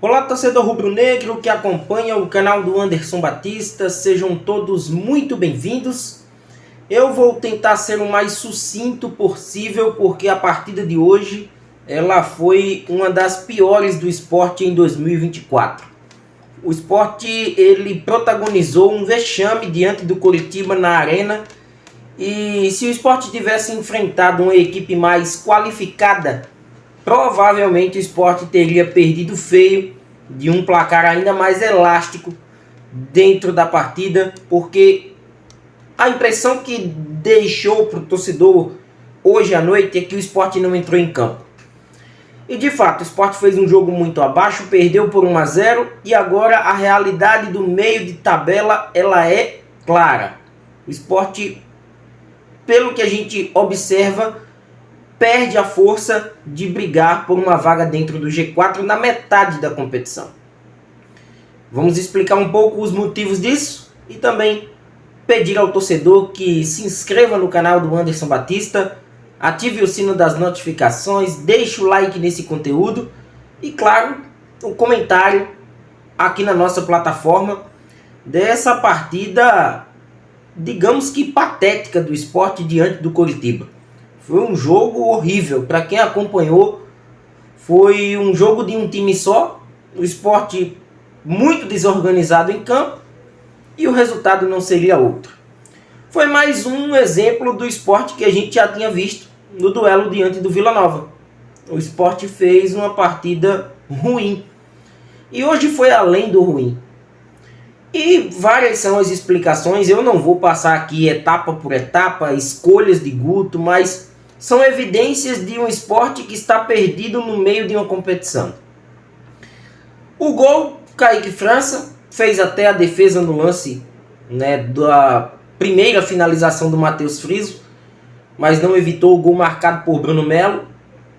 Olá, torcedor rubro-negro que acompanha o canal do Anderson Batista, sejam todos muito bem-vindos. Eu vou tentar ser o mais sucinto possível, porque a partida de hoje ela foi uma das piores do Sport em 2024. O Sport ele protagonizou um vexame diante do Coritiba na arena, e se o Sport tivesse enfrentado uma equipe mais qualificada, provavelmente o Sport teria perdido feio de um placar ainda mais elástico dentro da partida, porque a impressão que deixou para o torcedor hoje à noite é que o Sport não entrou em campo. E de fato, o Sport fez um jogo muito abaixo, perdeu por 1-0, e agora a realidade do meio de tabela ela é clara. O Sport, pelo que a gente observa, perde a força de brigar por uma vaga dentro do G4 na metade da competição. Vamos explicar um pouco os motivos disso e também pedir ao torcedor que se inscreva no canal do Anderson Batista, ative o sino das notificações, deixe o like nesse conteúdo e, claro, um comentário aqui na nossa plataforma dessa partida, digamos que patética, do Sport diante do Coritiba. Foi um jogo horrível, para quem acompanhou, foi um jogo de um time só, o Sport muito desorganizado em campo, e o resultado não seria outro. Foi mais um exemplo do Sport que a gente já tinha visto no duelo diante do Vila Nova. O Sport fez uma partida ruim, e hoje foi além do ruim. E várias são as explicações, eu não vou passar aqui etapa por etapa, escolhas de Guto, mas são evidências de um Sport que está perdido no meio de uma competição. O gol, Kaique França fez até a defesa no lance, da primeira finalização do Matheus Friso, mas não evitou o gol marcado por Bruno Melo,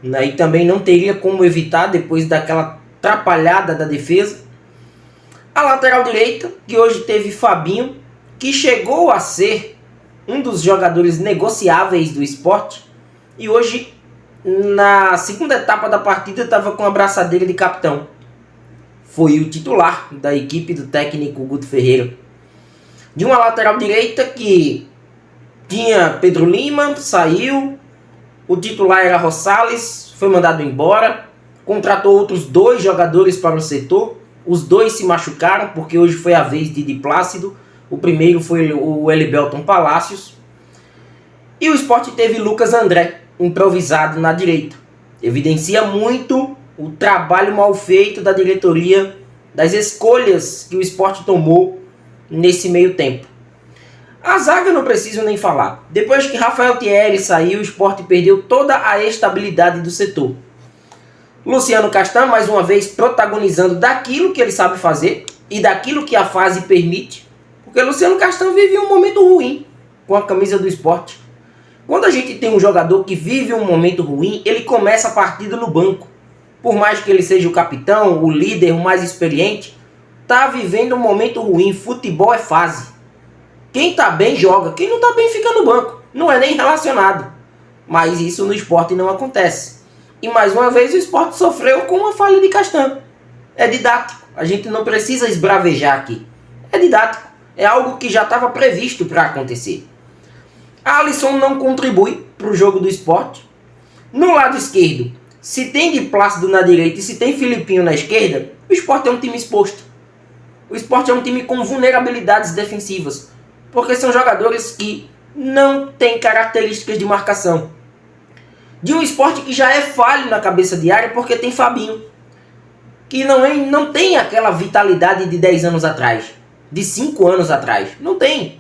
e também não teria como evitar depois daquela atrapalhada da defesa. A lateral direita, que hoje teve Fabinho, que chegou a ser um dos jogadores negociáveis do Sport, e hoje, na segunda etapa da partida, estava com a braçadeira de capitão. Foi o titular da equipe do técnico Guto Ferreira. De uma lateral direita que tinha Pedro Lima, saiu, o titular era Rosales, foi mandado embora, contratou outros 2 jogadores para o setor, os 2 se machucaram, porque hoje foi a vez de Plácido, o primeiro foi o Elibelton Palacios, e o Sport teve Lucas André, improvisado na direita. Evidencia muito o trabalho mal feito da diretoria, das escolhas que o Sport tomou nesse meio tempo. A zaga não preciso nem falar. Depois que Rafael Thierry saiu, o Sport perdeu toda a estabilidade do setor. Luciano Castan, mais uma vez, protagonizando daquilo que ele sabe fazer e daquilo que a fase permite, porque Luciano Castan vive um momento ruim com a camisa do Sport. Quando a gente tem um jogador que vive um momento ruim, ele começa a partida no banco. Por mais que ele seja o capitão, o líder, o mais experiente, está vivendo um momento ruim. Futebol é fase. Quem está bem joga, quem não está bem fica no banco. Não é nem relacionado. Mas isso no Sport não acontece. E mais uma vez o Sport sofreu com uma falha de Castan. É didático. A gente não precisa esbravejar aqui. É didático. É algo que já estava previsto para acontecer. A Alisson não contribui para o jogo do Sport. No lado esquerdo, se tem de Plácido na direita e se tem Filipinho na esquerda, o Sport é um time exposto. O Sport é um time com vulnerabilidades defensivas, porque são jogadores que não têm características de marcação. De um Sport que já é falho na cabeça de área, porque tem Fabinho, que não tem aquela vitalidade de 10 anos atrás, de 5 anos atrás. Não tem.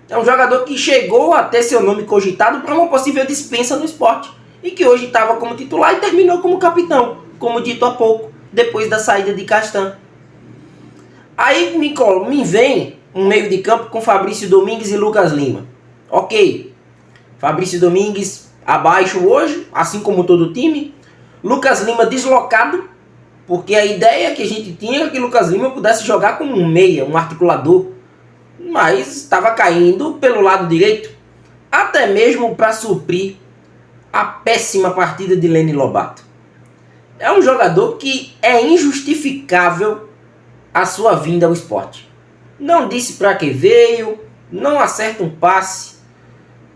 É um jogador que chegou a ter seu nome cogitado para uma possível dispensa no Sport, e que hoje estava como titular e terminou como capitão, como dito há pouco, depois da saída de Castan. Aí me vem um meio de campo com Fabrício Domingues e Lucas Lima. Ok, Fabrício Domingues abaixo hoje, assim como todo o time. Lucas Lima deslocado, porque a ideia que a gente tinha era que Lucas Lima pudesse jogar como um meia, um articulador, mas estava caindo pelo lado direito, até mesmo para suprir a péssima partida de Leni Lobato. É um jogador que é injustificável a sua vinda ao esporte. Não disse para que veio, não acerta um passe,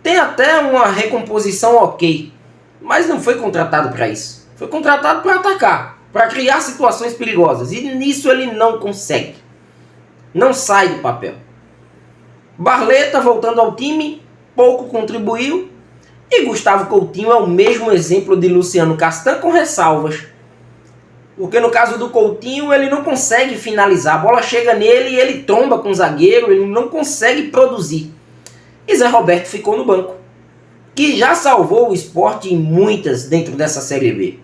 tem até uma recomposição ok, mas não foi contratado para isso. Foi contratado para atacar, para criar situações perigosas, e nisso ele não consegue. Não sai do papel. Barleta, voltando ao time, pouco contribuiu, e Gustavo Coutinho é o mesmo exemplo de Luciano Castan com ressalvas. Porque no caso do Coutinho, ele não consegue finalizar. A bola chega nele e ele tromba com o zagueiro, ele não consegue produzir. E Zé Roberto ficou no banco, que já salvou o Sport em muitas dentro dessa Série B.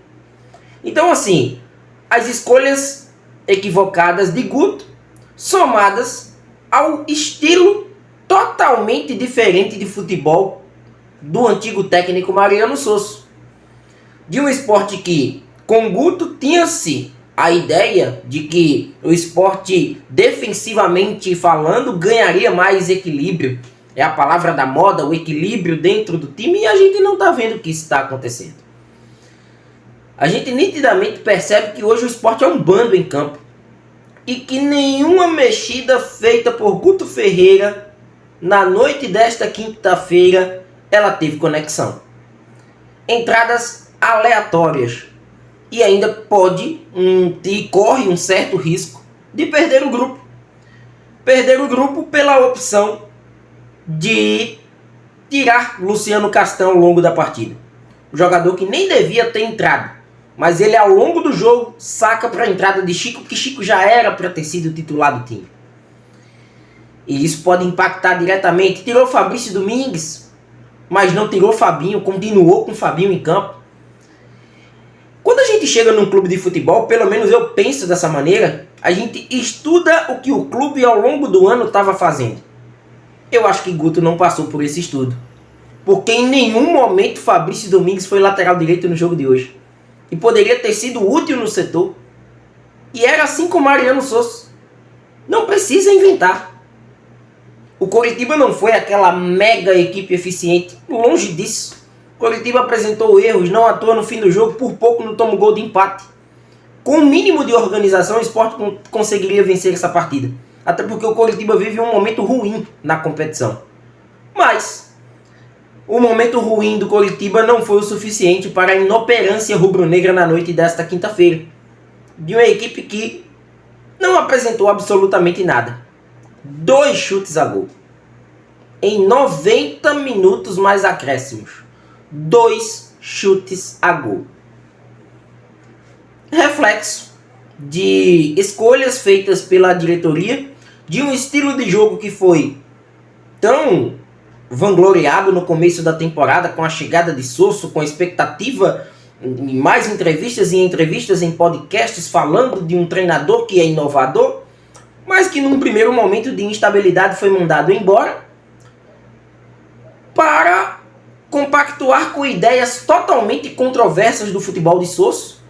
Então, assim, as escolhas equivocadas de Guto, somadas ao estilo totalmente diferente de futebol do antigo técnico Mariano Sosso. De um Sport que, com Guto, tinha-se a ideia de que o Sport, defensivamente falando, ganharia mais equilíbrio. É a palavra da moda, o equilíbrio dentro do time, e a gente não está vendo que isso está acontecendo. A gente nitidamente percebe que hoje o Sport é um bando em campo. E que nenhuma mexida feita por Guto Ferreira na noite desta quinta-feira ela teve conexão. Entradas aleatórias. E ainda pode e corre um certo risco de perder o grupo. Perder o grupo pela opção de tirar Luciano Castan ao longo da partida. Um jogador que nem devia ter entrado, mas ele ao longo do jogo saca para a entrada de Chico, que Chico já era para ter sido titular do time. E isso pode impactar diretamente. Tirou Fabrício Domingues, mas não tirou Fabinho, continuou com Fabinho em campo. Quando a gente chega num clube de futebol, pelo menos eu penso dessa maneira, a gente estuda o que o clube ao longo do ano estava fazendo. Eu acho que Guto não passou por esse estudo, porque em nenhum momento Fabrício Domingues foi lateral direito no jogo de hoje. E poderia ter sido útil no setor. E era assim com Mariano Sosso. Não precisa inventar. O Coritiba não foi aquela mega equipe eficiente. Longe disso. O Coritiba apresentou erros, não atua no fim do jogo, por pouco não toma um gol de empate. Com o mínimo de organização, o Sport conseguiria vencer essa partida. Até porque o Coritiba vive um momento ruim na competição. Mas o momento ruim do Coritiba não foi o suficiente para a inoperância rubro-negra na noite desta quinta-feira. De uma equipe que não apresentou absolutamente nada. 2 chutes a gol. Em 90 minutos mais acréscimos. 2 chutes a gol. Reflexo de escolhas feitas pela diretoria, de um estilo de jogo que foi tão vangloriado no começo da temporada, com a chegada de Sosso, com a expectativa em mais entrevistas e entrevistas em podcasts falando de um treinador que é inovador, mas que num primeiro momento de instabilidade foi mandado embora para compactuar com ideias totalmente controversas do futebol de Sosso,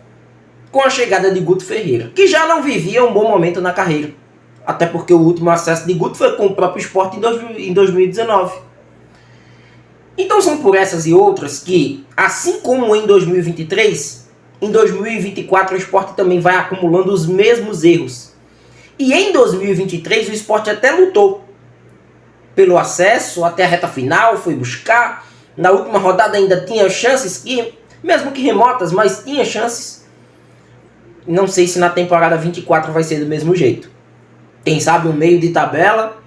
com a chegada de Guto Ferreira, que já não vivia um bom momento na carreira, até porque o último acesso de Guto foi com o próprio Sport em 2019. Então são por essas e outras que, assim como em 2023, em 2024 o Sport também vai acumulando os mesmos erros. E em 2023 o Sport até lutou pelo acesso até a reta final, foi buscar. Na última rodada ainda tinha chances, mesmo que remotas, mas tinha chances. Não sei se na temporada 24 vai ser do mesmo jeito. Quem sabe um meio de tabela,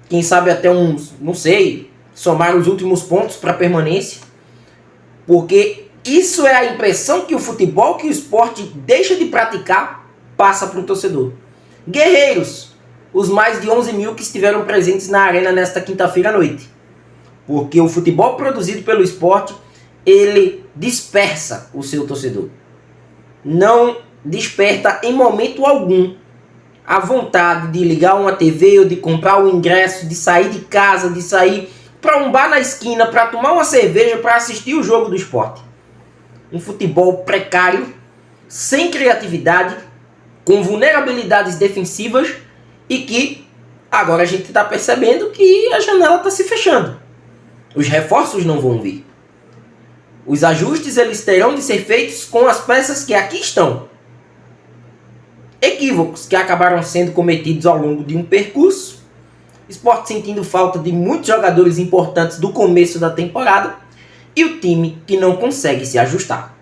quem sabe até uns, não sei, somar os últimos pontos para permanência. Porque isso é a impressão que o futebol que o Sport deixa de praticar passa para o torcedor. Guerreiros, os mais de 11 mil que estiveram presentes na arena nesta quinta-feira à noite. Porque o futebol produzido pelo Sport, ele dispersa o seu torcedor. Não desperta em momento algum a vontade de ligar uma TV ou de comprar um ingresso, de sair de casa, de sair para um bar na esquina, para tomar uma cerveja, para assistir o jogo do Sport. Um futebol precário, sem criatividade, com vulnerabilidades defensivas e que agora a gente está percebendo que a janela está se fechando. Os reforços não vão vir. Os ajustes eles terão de ser feitos com as peças que aqui estão. Equívocos que acabaram sendo cometidos ao longo de um percurso. Sport sentindo falta de muitos jogadores importantes do começo da temporada. E o time que não consegue se ajustar.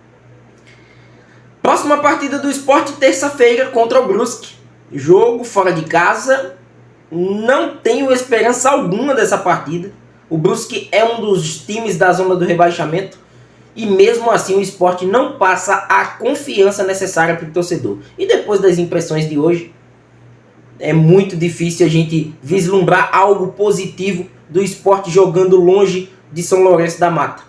Próxima partida do Sport, terça-feira, contra o Brusque. Jogo fora de casa. Não tenho esperança alguma dessa partida. O Brusque é um dos times da zona do rebaixamento. E mesmo assim o Sport não passa a confiança necessária para o torcedor. E depois das impressões de hoje, é muito difícil a gente vislumbrar algo positivo do Sport jogando longe de São Lourenço da Mata.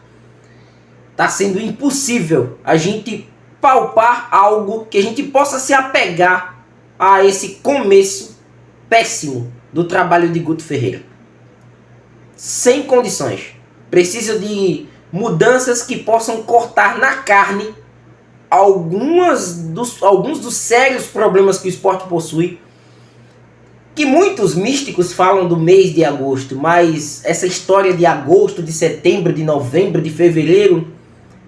Está sendo impossível a gente palpar algo que a gente possa se apegar a esse começo péssimo do trabalho de Guto Ferreira. Sem condições. Precisa de mudanças que possam cortar na carne alguns dos sérios problemas que o Sport possui. Que muitos místicos falam do mês de agosto, mas essa história de agosto, de setembro, de novembro, de fevereiro,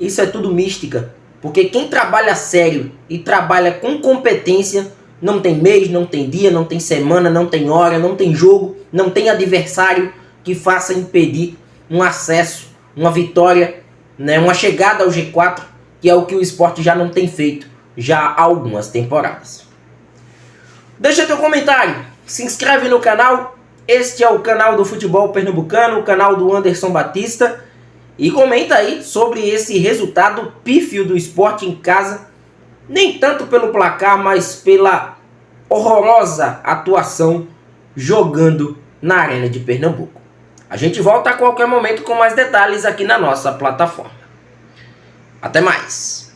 isso é tudo mística. Porque quem trabalha sério e trabalha com competência, não tem mês, não tem dia, não tem semana, não tem hora, não tem jogo, não tem adversário que faça impedir um acesso, uma vitória, né, uma chegada ao G4, que é o que o Sport já não tem feito já há algumas temporadas. Deixa teu comentário, se inscreve no canal, este é o canal do futebol pernambucano, o canal do Anderson Batista, e comenta aí sobre esse resultado pífio do Sport em casa, nem tanto pelo placar, mas pela horrorosa atuação jogando na Arena de Pernambuco. A gente volta a qualquer momento com mais detalhes aqui na nossa plataforma. Até mais!